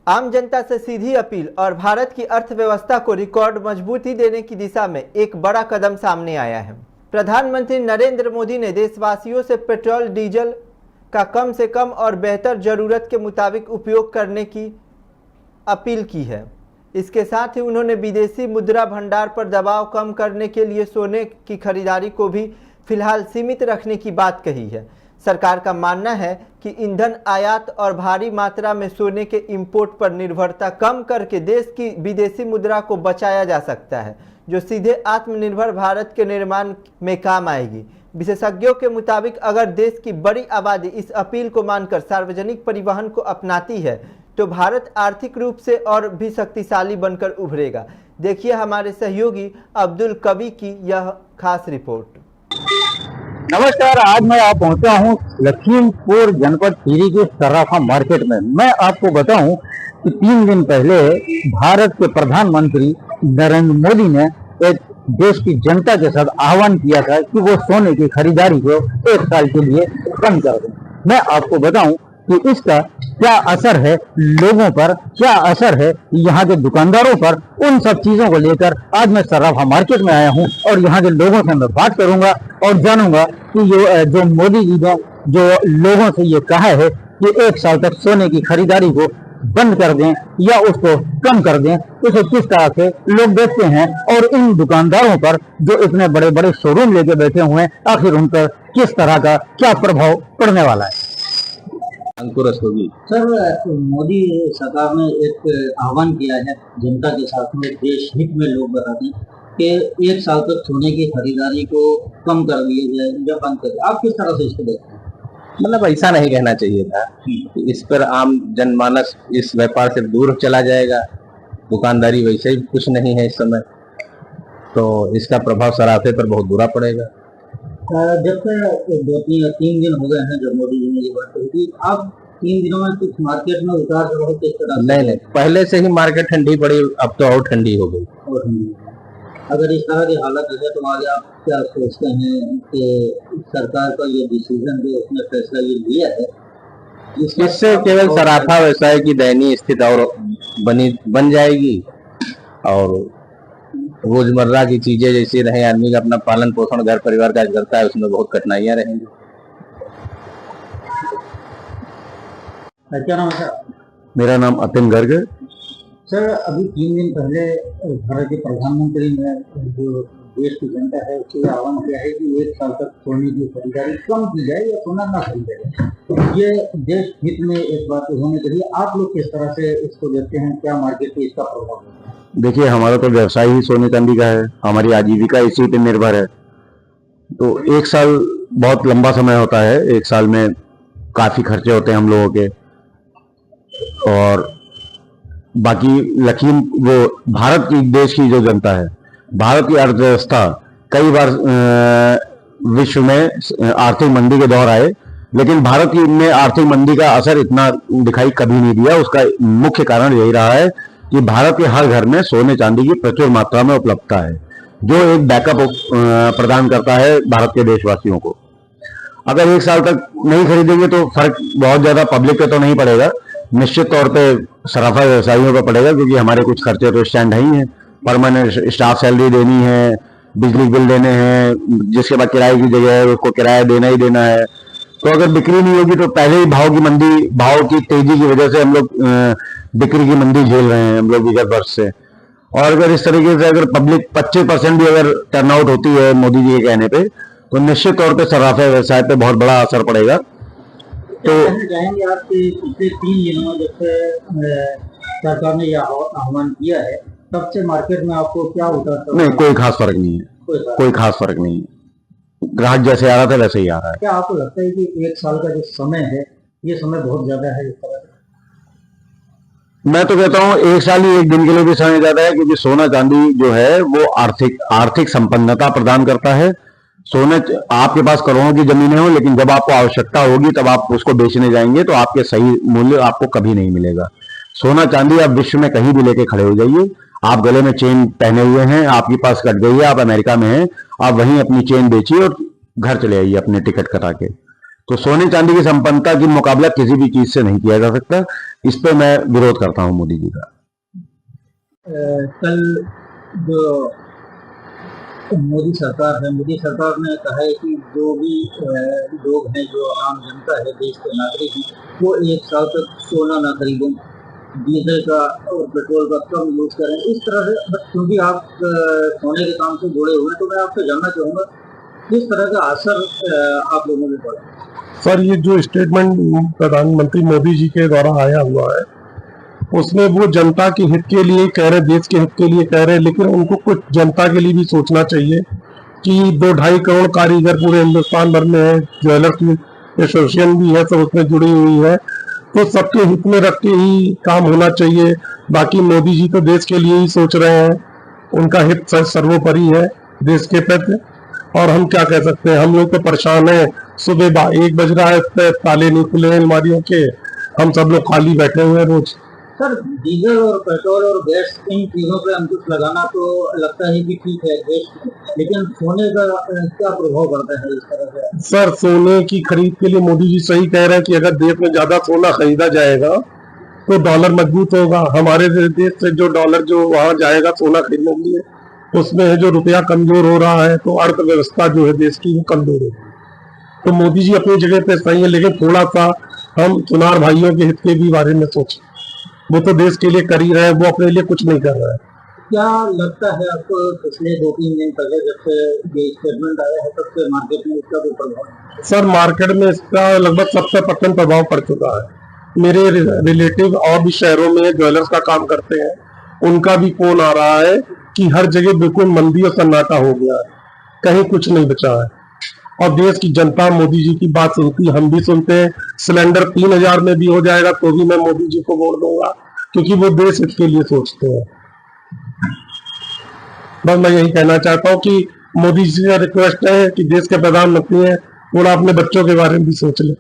आम जनता से सीधी अपील और भारत की अर्थव्यवस्था को रिकॉर्ड मजबूती देने की दिशा में एक बड़ा कदम सामने आया है। प्रधानमंत्री नरेंद्र मोदी ने देशवासियों से पेट्रोल डीजल का कम से कम और बेहतर जरूरत के मुताबिक उपयोग करने की अपील की है। इसके साथ ही उन्होंने विदेशी मुद्रा भंडार पर दबाव कम करने के लिए सोने की खरीदारी को भी फिलहाल सीमित रखने की बात कही है। सरकार का मानना है कि ईंधन आयात और भारी मात्रा में सोने के इंपोर्ट पर निर्भरता कम करके देश की विदेशी मुद्रा को बचाया जा सकता है, जो सीधे आत्मनिर्भर भारत के निर्माण में काम आएगी। विशेषज्ञों के मुताबिक अगर देश की बड़ी आबादी इस अपील को मानकर सार्वजनिक परिवहन को अपनाती है तो भारत आर्थिक रूप से और भी शक्तिशाली बनकर उभरेगा। देखिए हमारे सहयोगी अब्दुल कवि की यह खास रिपोर्ट। नमस्कार, आज मैं आप पहुंचा हूं लखीमपुर जनपद टिहरी के सर्राफा मार्केट में। मैं आपको बताऊं कि 3 दिन पहले भारत के प्रधानमंत्री नरेंद्र मोदी ने एक देश की जनता के साथ आह्वान किया था कि वो सोने की खरीदारी को 1 साल के लिए कम कर दें। मैं आपको बताऊं कि इसका क्या असर है लोगों पर, क्या असर है यहाँ के दुकानदारों पर, उन सब चीजों को लेकर आज मैं सर्राफा मार्केट में आया हूँ और यहाँ के लोगों से मैं बात करूंगा और जानूंगा कि जो मोदी जी ने जो लोगों से ये कहा है कि 1 साल तक सोने की खरीदारी को बंद कर दें या उसको कम कर दें, उसे किस तरह से लोग देखते हैं और इन दुकानदारों पर जो इतने बड़े बड़े शोरूम लेके बैठे हुए हैं, आखिर उन पर किस तरह का क्या प्रभाव पड़ने वाला है। अंकुरस होगी। सर, मोदी सरकार ने एक आह्वान किया है जनता के साथ में, देश हित में लोग बताते हैं कि 1 साल तक सोने की खरीदारी को कम कर दिया जाए या बंद कर दिया। आप किस तरह से इसको देखते हैं? मतलब ऐसा नहीं कहना चाहिए था। इस पर आम जनमानस इस व्यापार से दूर चला जाएगा। दुकानदारी वैसे ही कुछ नहीं है इस समय, तो इसका प्रभाव सराफे पर बहुत बुरा पड़ेगा। जब से 2-3 दिन हो गए हैं जब मोदी जी ने ये बात कही थी, आप 3 दिनों में कुछ मार्केट में उतार चढ़ाव किस तरह? नहीं, पहले से ही मार्केट ठंडी पड़ी, अब तो और ठंडी हो गई। अगर इस तरह की हालत है तो आगे आप क्या सोचते हैं कि सरकार का ये डिसीजन जो उसने फैसला ये लिया है, इससे केवल सराफा व्यवसाय की दयनीय स्थिति और बन जाएगी और रोजमर्रा की चीजें जैसी रहे, आदमी का अपना पालन पोषण घर परिवार का करता है, उसमें बहुत कठिनाइयां रहेंगी। क्या नाम है सर? मेरा नाम अतिन गर्ग है। सर, अभी 3 दिन पहले भारत के प्रधानमंत्री ने जो देश की जनता है उसके आह्वान किया है कि 1 साल तक सोने की खरीदारी कम की जाए या सोना ना खरीदा जाए। तो ये देश हित में एक बात होने के लिए आप लोग किस तरह से इसको देखते हैं? क्या मार्केट पे इसका प्रभाव है? देखिए, हमारा तो व्यवसाय ही सोने चांदी का है, हमारी आजीविका इसी पे निर्भर है। तो 1 साल बहुत लंबा समय होता है। 1 साल में काफी खर्चे होते हैं हम लोगों के। और बाकी वो भारत की देश की जो जनता है, भारत की अर्थव्यवस्था कई बार विश्व में आर्थिक मंदी के दौर आए, लेकिन भारत की में आर्थिक मंदी का असर इतना दिखाई कभी नहीं दिया। उसका मुख्य कारण यही रहा है कि भारत के हर घर में सोने चांदी की प्रचुर मात्रा में उपलब्धता है, जो एक बैकअप प्रदान करता है भारत के देशवासियों को। अगर 1 साल तक नहीं खरीदेंगे तो फर्क बहुत ज्यादा पब्लिक पे तो नहीं पड़ेगा, निश्चित तौर पे सराफा व्यवसायियों पर पड़ेगा, क्योंकि हमारे कुछ खर्चे तो स्टैंड है ही हैं। परमानेंट स्टाफ सैलरी देनी है, बिजली बिल देने हैं, जिसके बाद किराए की जगह है उसको किराया देना ही देना है। तो अगर बिक्री नहीं होगी तो पहले ही भाव की तेजी की वजह से हम लोग बिक्री की मंदी झेल रहे हैं हम लोग विगत वर्ष से। और अगर इस तरीके से अगर पब्लिक 25% भी अगर टर्नआउट होती है मोदी जी के कहने पे, तो निश्चित तौर पे सराफा व्यवसाय पे बहुत बड़ा असर पड़ेगा। तो चाहेंगे आपके पिछले 3 दिनों में जब से सरकार ने यह आह्वान किया है, तब से मार्केट में आपको क्या उतार? नहीं, कोई खास फर्क नहीं है, कोई खास फर्क नहीं है। ग्राहक जैसे आ रहा था वैसे ही आ रहा है। क्या आपको लगता है कि 1 साल का जो समय है, ये समय बहुत ज्यादा है? इस तरह मैं तो कहता हूँ 1 साल ही 1 दिन के लिए भी समय ज्यादा है, क्योंकि सोना चांदी जो है वो आर्थिक संपन्नता प्रदान करता है। सोने आपके पास करोड़ों की जमीनें हो, लेकिन जब आपको आवश्यकता होगी तब आप उसको बेचने जाएंगे तो आपके सही मूल्य आपको कभी नहीं मिलेगा। सोना चांदी आप विश्व में कहीं भी लेके खड़े हो जाइए, आप गले में चेन पहने हुए हैं, आपके पास कट गई है, आप अमेरिका में हैं, आप वहीं अपनी चेन बेचिए और घर चले आइए अपने टिकट कटा के। तो सोने चांदी की संपन्नता की मुकाबला किसी भी चीज से नहीं किया जा सकता। इस पे मैं विरोध करता हूं मोदी जी का। कल जो मोदी सरकार है, मोदी सरकार ने कहा है कि जो भी लोग हैं, जो आम जनता है, देश के नागरिक हैं, वो 1 साल तक सोना ना खरीदें, डीजल का और पेट्रोल का कम यूज करें। इस तरह से, बट क्योंकि आप सोने के काम से जुड़े हुए हैं, तो मैं आपसे जानना चाहूँगा किस तरह का असर आप लोगों में पड़ा। सर, ये जो स्टेटमेंट प्रधानमंत्री मोदी जी के द्वारा आया हुआ है, उसमें वो जनता के हित के लिए कह रहे, देश के हित के लिए कह रहे, लेकिन उनको कुछ जनता के लिए भी सोचना चाहिए कि 2-2.5 करोड़ कारीगर पूरे हिंदुस्तान भर में है, ज्वेलर्स की एसोसिएशन भी है, सब उसमें जुड़ी हुई है, तो सबके हित में रख के ही काम होना चाहिए। बाकी मोदी जी तो देश के लिए ही सोच रहे हैं, उनका हित सर्वोपरि है देश के प्रति। और हम क्या कह सकते हैं, हम लोग तो परेशान है। सुबह 1 बज रहा है, ताले नहीं खुले हैं अलमारियों के, हम सब लोग खाली बैठे हुए हैं रोज। सर, डीजल और पेट्रोल और गैस, इन चीजों पे अंकुश लगाना तो लगता है कि ठीक है देश, लेकिन सोने का क्या प्रभाव पड़ता है इस तरह से? सर, सोने की खरीद के लिए मोदी जी सही कह रहे हैं कि अगर देश में ज्यादा सोना खरीदा जाएगा तो डॉलर मजबूत होगा। हमारे देश से जो डॉलर जो वहां जाएगा सोना खरीदने के लिए, उसमें जो रुपया कमजोर हो रहा है, तो अर्थव्यवस्था जो है देश की वो कमजोर होगी। तो मोदी जी अपनी जगह पे सही है, लेकिन थोड़ा सा हम चुनार भाइयों के हित के भी बारे में सोचें। वो तो देश के लिए कर ही रहे हैं, वो अपने लिए कुछ नहीं कर रहा है। क्या लगता है आपको पिछले 2-3 दिन पहले जब से ये स्टेटमेंट आया है, तब से मार्केट में इसका कोई प्रभाव? सर, मार्केट में इसका लगभग 70% प्रभाव पड़ चुका है। मेरे रिलेटिव और भी शहरों में ज्वेलर्स का काम करते हैं, उनका भी फोन आ रहा है कि हर जगह बिल्कुल मंदी और सन्नाटा हो गया है, कहीं कुछ नहीं बचा है। और देश की जनता मोदी जी की बात सुनती, हम भी सुनते हैं। सिलेंडर 3000 में भी हो जाएगा तो भी मैं मोदी जी को वोट दूंगा, क्योंकि वो देश हित के लिए सोचते हैं। बस मैं यही कहना चाहता हूँ कि मोदी जी से रिक्वेस्ट है कि देश के प्रधानमंत्री हैं, थोड़ा अपने बच्चों के बारे में भी सोच ले।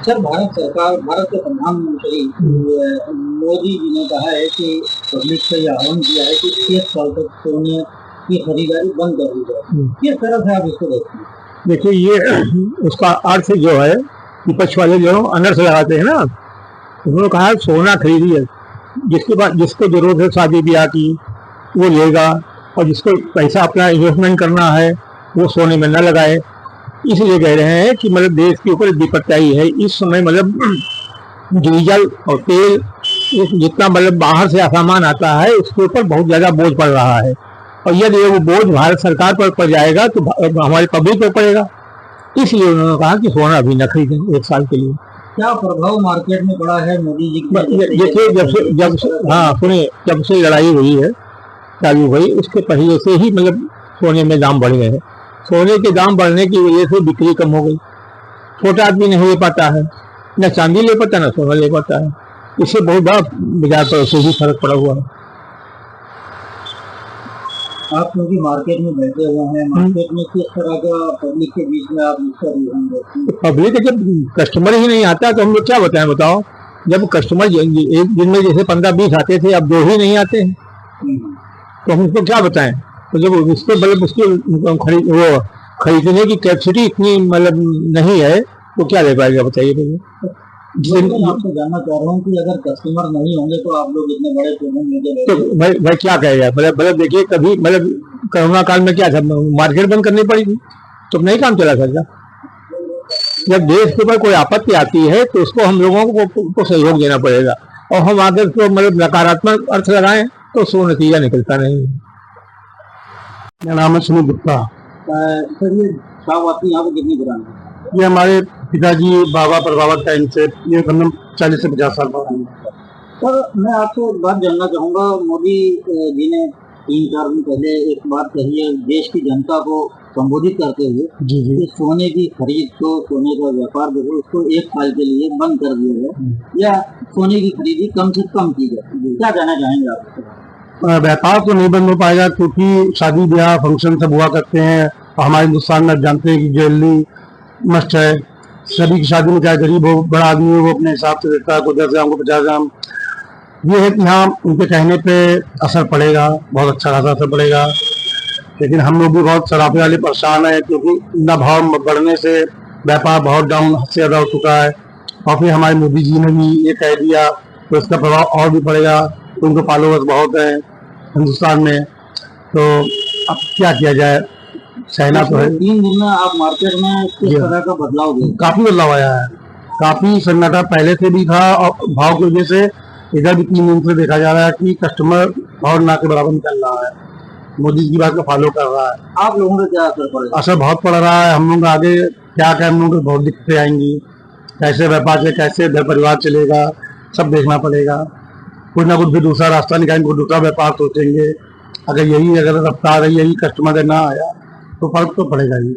सर, भारत के प्रधानमंत्री मोदी जी ने कहा है कि पब्लिक से यह आह्वान किया है कि 1 साल तक सोने की खरीदारी बंद कर दी जाए। किस तरह से आप इसको देखते हैं? देखिए, ये उसका अर्थ जो है, विपक्ष वाले जो अनर से लगाते हैं ना, उन्होंने कहा सोना खरीदिए, जिसके बाद जिसको जरूरत है शादी ब्याह की वो लेगा, और जिसको पैसा अपना इन्वेस्टमेंट करना है वो सोने में न लगाए। इसलिए कह रहे हैं कि मतलब देश के ऊपर विपत्ति आई है इस समय। मतलब डीजल और तेल, जितना मतलब बाहर से सामान आता है उसके ऊपर बहुत ज्यादा बोझ पड़ रहा है, और यदि वो बोझ भारत सरकार पर पड़ जाएगा तो हमारी पब्लिक पर पड़ेगा। इसलिए उन्होंने कहा कि सोना अभी न खरीदें 1 साल के लिए। क्या प्रभाव मार्केट में पड़ा है मोदी जी की? देखिए, जब से लड़ाई हुई है, चालू हुई, उसके पहले से ही मतलब सोने में दाम बढ़ गए हैं। सोने के दाम बढ़ने की वजह से बिक्री कम हो गई। छोटा आदमी नहीं ले पाता है, न चांदी ले पाता न सोना ले पाता है। इससे बहुत बड़ा बाजार पर उसे भी फर्क पड़ा हुआ है। आप क्योंकि मार्केट में बैठे हुए हैं, मार्केट में किस तरह का पब्लिक के बीच में आप इसका रुझान देखते हैं? पब्लिक जब कस्टमर ही नहीं आता तो हम लोग क्या बताएं, बताओ। जब कस्टमर एक दिन में जैसे 15-20 आते थे, अब 2 ही नहीं आते हैं, तो हम उसको क्या बताएं। तो जब उसको मतलब उसकी खरीदने की कैपेसिटी इतनी मतलब नहीं है तो क्या ले पाएगा, बताइए मुझे। मैं आपसे जानना चाह रहा हूँ कि अगर कस्टमर नहीं होंगे तो आप लोग इतने बड़े प्रोग्राम लेके तो भाई क्या कहेगा। मतलब देखिए, कभी मतलब कोरोना काल में क्या था, मार्केट बंद करनी पड़ी थी तो नहीं काम चला सकता। जब देश के ऊपर कोई आपत्ति आती है तो उसको हम लोगों को सहयोग देना पड़ेगा, और हम आगे उसको मतलब नकारात्मक अर्थ लगाएं तो उसको नतीजा निकलता नहीं। मेरा नाम है सुनील गुप्ता। सर, ये शॉप आपकी यहाँ पे कितनी पुरानी है? ये हमारे पिताजी बाबा प्रभावत टाइम से, ये करीबन 40 से 50 साल पुरानी है। सर, मैं आपसे एक बात जानना चाहूँगा। मोदी जी ने 3-4 दिन पहले एक बात कही है देश की जनता को संबोधित करते हुए, जी जी, कि सोने की खरीद को, सोने का व्यापार जो है उसको 1 साल के लिए बंद कर दिया जाए या सोने की खरीदी कम से कम की जाए। क्या कहना चाहेंगे आप? व्यापार तो नहीं बंद हो पाएगा, क्योंकि शादी ब्याह फंक्शन सब हुआ करते हैं। हमारे हिंदुस्तान में जानते हैं कि ज्वेलरी मस्ट है। सभी की शादी में, चाहे गरीब हो बड़ा आदमी हो, वो अपने हिसाब से देता है, कोई 10 ग्राम को 50 ग्राम। ये है कि हाँ, उनके कहने पे असर पड़ेगा, बहुत अच्छा खासा असर पड़ेगा। लेकिन हम लोग भी बहुत सराफे वाले परेशान है, क्योंकि इतना भाव बढ़ने से व्यापार बहुत डाउन से ज्यादा हो चुका है। और फिर हमारे मोदी जी ने भी ये कह दिया तो इसका प्रभाव और भी पड़ेगा। उनको फॉलोअर्स बहुत है हिंदुस्तान में, तो अब क्या किया जाए, सहना तो है। 3 दिन में आप मार्केट में किस तरह का बदलाव देखें? काफी बदलाव आया है, काफी सन्नाटा पहले से भी था, और भाव की वजह से इधर भी 3 दिन से देखा जा रहा है कि कस्टमर और ना के बराबर निकल रहा है, मोदी जी की बात को फॉलो कर रहा है। आप लोगों को क्या असर पड़ेगा? असर बहुत पड़ रहा है। हम लोग आगे क्या क्या, हम लोग को बहुत दिक्कतें आएंगी, कैसे व्यापार से कैसे घर परिवार चलेगा, सब देखना पड़ेगा। कुछ ना कुछ भी दूसरा रास्ता निकालेंगे, कुछ दूसरा व्यापार सोचेंगे। अगर रफ्तार है यही कस्टमर ना आया तो फर्क तो पड़ेगा ही।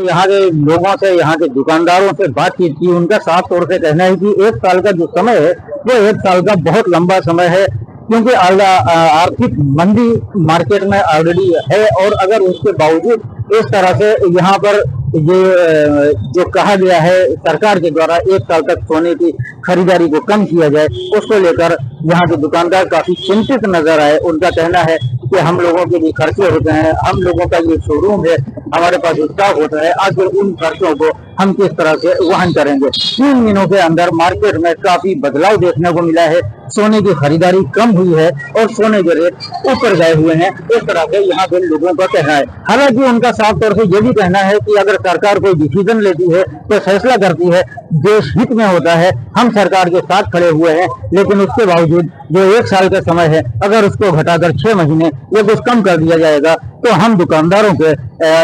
यहाँ के लोगों से, यहाँ के दुकानदारों से बातचीत की, उनका साफ तौर से कहना है कि 1 साल का जो समय है वो 1 साल का बहुत लंबा समय है, क्योंकि आर्थिक मंदी मार्केट में ऑलरेडी है। और अगर उसके बावजूद इस तरह से यहाँ पर ये जो कहा गया है सरकार के द्वारा 1 साल तक सोने की खरीदारी को कम किया जाए, उसको लेकर यहाँ के दुकानदार काफी चिंतित नजर आए। उनका कहना है कि हम लोगों के लिए खर्चे होते हैं, हम लोगों का ये शोरूम है, हमारे पास स्टॉक होता है, आखिर उन खर्चों को हम किस तरह से वहन करेंगे। 3 दिनों के अंदर मार्केट में काफी बदलाव देखने को मिला है। सोने की खरीदारी कम हुई है और सोने के रेट ऊपर गए हुए हैं, इस तरह से यहाँ के लोगों का कहना है। हालांकि उनका साफ तौर से ये भी कहना है कि अगर सरकार कोई डिसीजन लेती है तो फैसला करती है देश हित में होता है, हम सरकार के साथ खड़े हुए हैं। लेकिन उसके बावजूद जो 1 साल का समय है, अगर उसको घटाकर 6 महीने या कुछ कम कर दिया जाएगा तो हम दुकानदारों के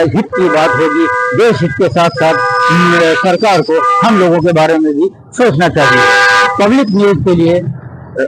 हित की बात होगी। देश हित के साथ साथ सरकार को हम लोगों के बारे में भी सोचना चाहिए। पब्लिक न्यूज के लिए